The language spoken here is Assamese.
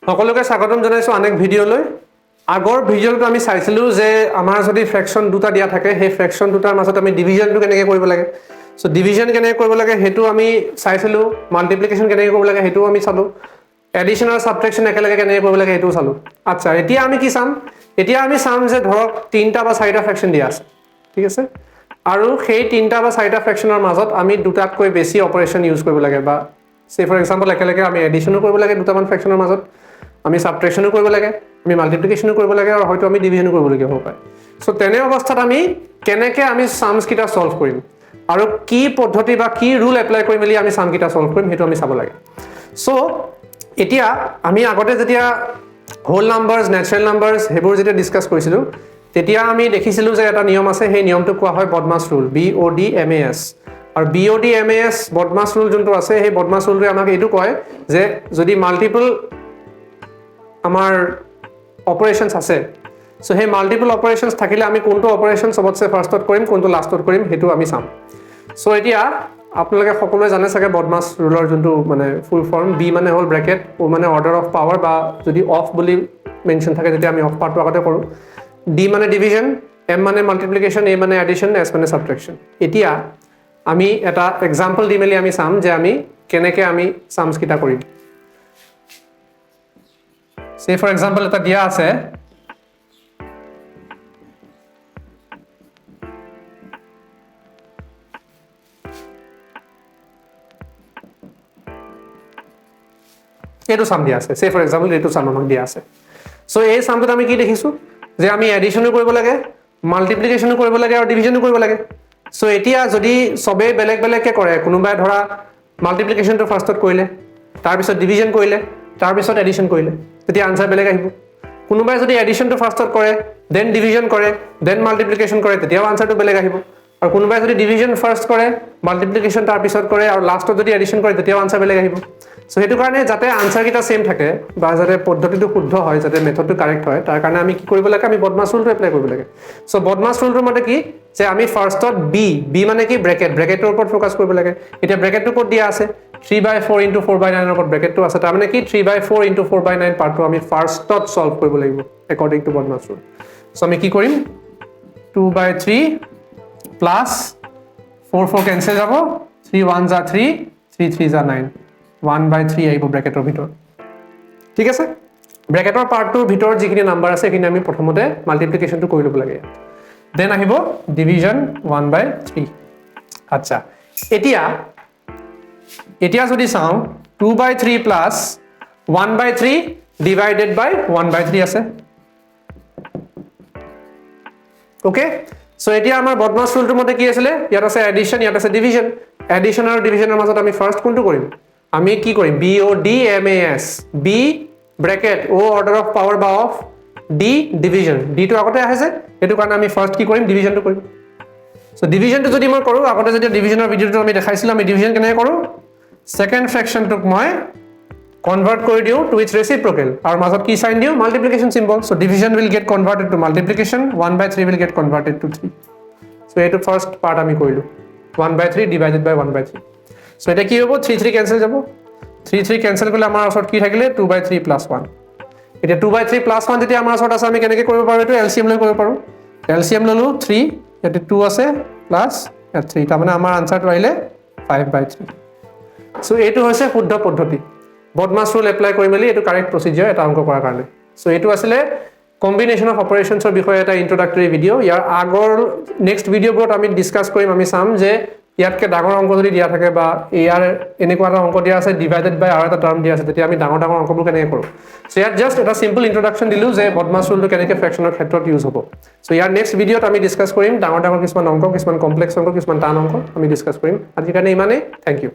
সকলোকে স্বাগতম জনাইছো অনেক ভিডিঅ'লৈ আগৰ ভিডিঅ'টো আমি চাইছিলো যে আমাৰ যদি ফ্ৰেকশন দুটা দিয়া থাকে সেই ফ্ৰেকশন দুটাৰ মাজত আমি ডিভিজনটো কেনেকৈ কৰিব লাগে সো ডিভিজন কেনেকৈ কৰিব লাগে হেতু আমি চাইছিলো মাল্টিপ্লিকেশন কেনেকৈ কৰিব লাগে হেতু আমি চালো এডিশন আৰু সাবট্ৰেকশন একেলগে কেনেকৈ কৰিব লাগে হেতু চালো আচ্ছা এতিয়া আমি কি চাম এতিয়া আমি চাম যে ধৰক তিনটা বা চাৰিটা ফ্ৰেকশন দিয়া আছে ঠিক আছে আৰু সেই তিনটা বা চাৰিটা ফ্ৰেকশনৰ মাজত আমি দুটাতকৈ বেছি অপাৰেশন ইউজ কৰিব লাগে বা সে ফৰ এক্সাম্পল একেলগে আমি এডিশনো কৰিব লাগে দুটামান ফ্ৰেকশনৰ মাজত আমি সাবট্ৰেকশনো কৰিব লাগে আমি মাল্টিপ্লিকেশনো কৰিব লাগে আৰু হয়তো আমি ডিভিজনো কৰিব লাগে হ'ব পাৰে সো তেনে অৱস্থাত আমি কেনেকৈ আমি সামস কিটা সলভ কৰিম আৰু কি পদ্ধতি বা কি ৰুল এপ্লাই কৰি মেলি আমি সাম কিটা সলভ কৰিম হেতু আমি চাব লাগে সো এতিয়া আমি আগতে যেতিয়া হোল নাম্বাৰস ন্যাচাৰাল নাম্বাৰস হেবোৰ যেতিয়া ডিসকাস কৰিছিলো তেতিয়া আমি দেখিছিলো যে এটা নিয়ম আছে সেই নিয়মটো কোৱা হয় বডমাছ ৰুল BODMAS আৰু BODMAS বডমাছ ৰুল যোনটো আছে সেই বডমাছ ৰুলটোৱে আমাক এইটো কয় যে যদি মাল্টিপল আমাৰ অপাৰেশনস আছে সো হে মাল্টিপল অপাৰেশনস থাকিলে আমি কোনটো অপাৰেশন সবতছে ফাৰ্স্টত কৰিম কোনটো লাষ্টত কৰিম হেতু আমি চাম সো এতিয়া আপোনালোকে সকলোৱে জানে চাগে বডমাছ ৰুলৰ যোনটো মানে ফুল ফৰ্ম B মানে হল ব্ৰেকেট O মানে অৰ্ডাৰ অফ পাৱাৰ বা যদি অফ বুলি মেনশন থাকে তেতিয়া আমি অফ পাৰ্টটো আগতে কৰো D মানে ডিভিজন M মানে মাল্টিপ্লিকেশন A মানে এডিশন S মানে সাবট্ৰেকশন এতিয়া আমি এটা এক্সাম্পল দি মেলি আমি চাম যে আমি কেনেকৈ আমি সামস কিটা কৰিম Say for example এটা দিয়া আছে এটো সাম দিয়া আছে say for example এটো সাম আমাক দিয়া আছে সো এই সামটো আমি কি দেখিছো যে আমি এডিশনো কৰিব লাগে মাল্টিপ্লিকেশনো কৰিব লাগে আৰু ডিভিজনো কৰিব লাগে সো এতিয়া যদি সবে বেলেগ বেলেগকে কৰে কোনোবাই ধৰা মাল্টিপ্লিকেশনটো ফাৰ্স্টত কৰিলে তাৰ পিছত ডিভিজন কৰিলে তাৰ পিছত এডিশন কৰিলে তেতিয়া আনসাৰ বেলেগ আহিব কোনোবাই যদি এডিশনটো ফাৰ্স্টত কৰে দেন ডিভিজন কৰে দেন মাল্টিপ্লিকেশন কৰে তেতিয়াও আনসাৰটো বেলেগ আহিব আৰু কোনোবাই যদি ডিভিজন ফাৰ্স্ট কৰে মাল্টিপ্লিকেশন তাৰ পিছত কৰে আৰু লাষ্টত যদি এডিশন কৰে তেতিয়াও আনসাৰ বেলেগ আহিব সো হেতু কাৰণে যাতে আনসাৰ কিটা সেম থাকে বা যাতে পদ্ধতিটো শুদ্ধ হয় যাতে মেথডটো কাৰেক্ট হয় তাৰ কাৰণে আমি কি কৰিব লাগে আমি বডমাছ ৰুলটো এপ্লাই কৰিব লাগে সো বডমাছ ৰুলটোৰ মতে কি যে আমি ফাৰ্স্টত B মানে কি ব্ৰেকেট ব্ৰেকেটৰ ওপৰত ফোকাস কৰিব লাগে এতিয়া ব্ৰেকেটটো ক'ত দিয়া আছে 3/4 * 4/9 ৰ ওপৰত ব্ৰেকেটটো আছে তাৰ মানে কি 3/4 * 4/9 পাৰ্টটো আমি ফাৰ্স্টত সলভ কৰিব লাগিব according to বডমাছ ৰুল সো আমি কি কৰিম 2/3 প্লাস 4 কেনসেল যাব 3 1 যা 3 3 3 যা 9 1/3 আহিব ব্ৰেকেটৰ ভিতৰ ঠিক আছে ব্ৰেকেটৰ পাৰ্টটোৰ ভিতৰ যিখিনি নাম্বাৰ আছে সেইখিনি আমি প্ৰথমতে মাল্টিপ্লিকেশনটো কৰি ল'ব লাগে দেন আহিব ডিভিজন 1/3 আচ্ছা এতিয়া যদি চাও 2/3 প্লাস 1/3 ডিভাইডেড বাই 1/3 আছে ওকে সো এতিয়া আমাৰ বডমাছ ৰুলটোৰ মতে কি আছিল ইয়াত আছে এডিশন ইয়াত আছে ডিভিজন এডিশন আৰু ডিভিজনৰ মাজত আমি ফাৰ্স্ট কোনটো কৰিম আমি কি কৰিম BODMAS B bracket O order of power বা অফ D ডিভিজন D টো আগতে আহে যে এটো কাৰণে আমি ফাৰ্স্ট কি কৰিম ডিভিজনটো কৰিম সো ডিভিজনটো যদি মই কৰো আগতে যদি ডিভিজনৰ ভিডিওটো আমি দেখাইছিলো আমি ডিভিজন কেনেকৈ কৰো সেকেন্ড ফ্ৰেকশনটোক মই কনভাৰ্ট কৰি দিও টু ইটস ৰেচিপ্ৰকেল আৰু মাজত কি সাইন দিও multiplication symbol so division will get converted to multiplication 1/3 will get converted to 3 so এটো ফাৰ্স্ট পাৰ্ট আমি কৰিলো 1/3 ডিভাইডেড বাই 1/3 সো এটা কি হ'ব 3 3 কেনসেল যাব 3 3 কেনসেল কৰিলে আমাৰ ওচৰত কি থাকিলে 2/3 + 1 এটা 2/3 + 1 যেতিয়া আমাৰ ওচৰত আছে আমি কেনেকৈ কৰিব পাৰো এটো এলসিএম লৈ কৰিব পাৰো এলসিএম ললো 3 এটা 2 আছে প্লাস 3 তাৰ মানে আমাৰ আনসাৰটো আহিলে 5/3 সো এটো হৈছে শুদ্ধ পদ্ধতি বডমাছ ৰুল এপ্লাই কৰি মেলি এটো কাৰেক্ট প্ৰসিডিউৰ এটা অংক কৰাৰ কাৰণে সো এটো আছিল কম্বিনেশন অফ অপাৰেশনছৰ বিষয়ে এটা ইন্ট্ৰোডাক্টৰি ভিডিও ইয়াৰ আগৰ নেক্সট ভিডিওবোৰত আমি ডিসকাস কৰিম আমি চাম যে ইয়াতকে ডাঙৰ অংক যদি দিয়া থাকে বা ইয়াৰ এনেকুৱা এটা অংক দিয়া আছে ডিভাইডেড বাই আৰু এটা টাৰ্ম দিয়া আছে তেতিয়া আমি ডাঙৰ ডাঙৰ অংকবোৰ কেনেকৈ কৰোঁ সো ইয়াত জাস্ট এটা সিম্পল ইন্ট্ৰোডাকশন দিলো যে বডমাছ ৰুলটো কেনেকৈ ফ্ৰেকশনৰ ক্ষেত্ৰত ইউজ হ'ব সো ইয়াৰ নেক্সট ভিডিওত আমি ডিসকাস কৰিম ডাঙৰ ডাঙৰ কিছুমান অংক কিছুমান কমপ্লেক্স অংক কিছুমান টান অংক আমি ডিসকাস কৰিম আজিৰ কাৰণে ইমানেই থ্যাংক ইউ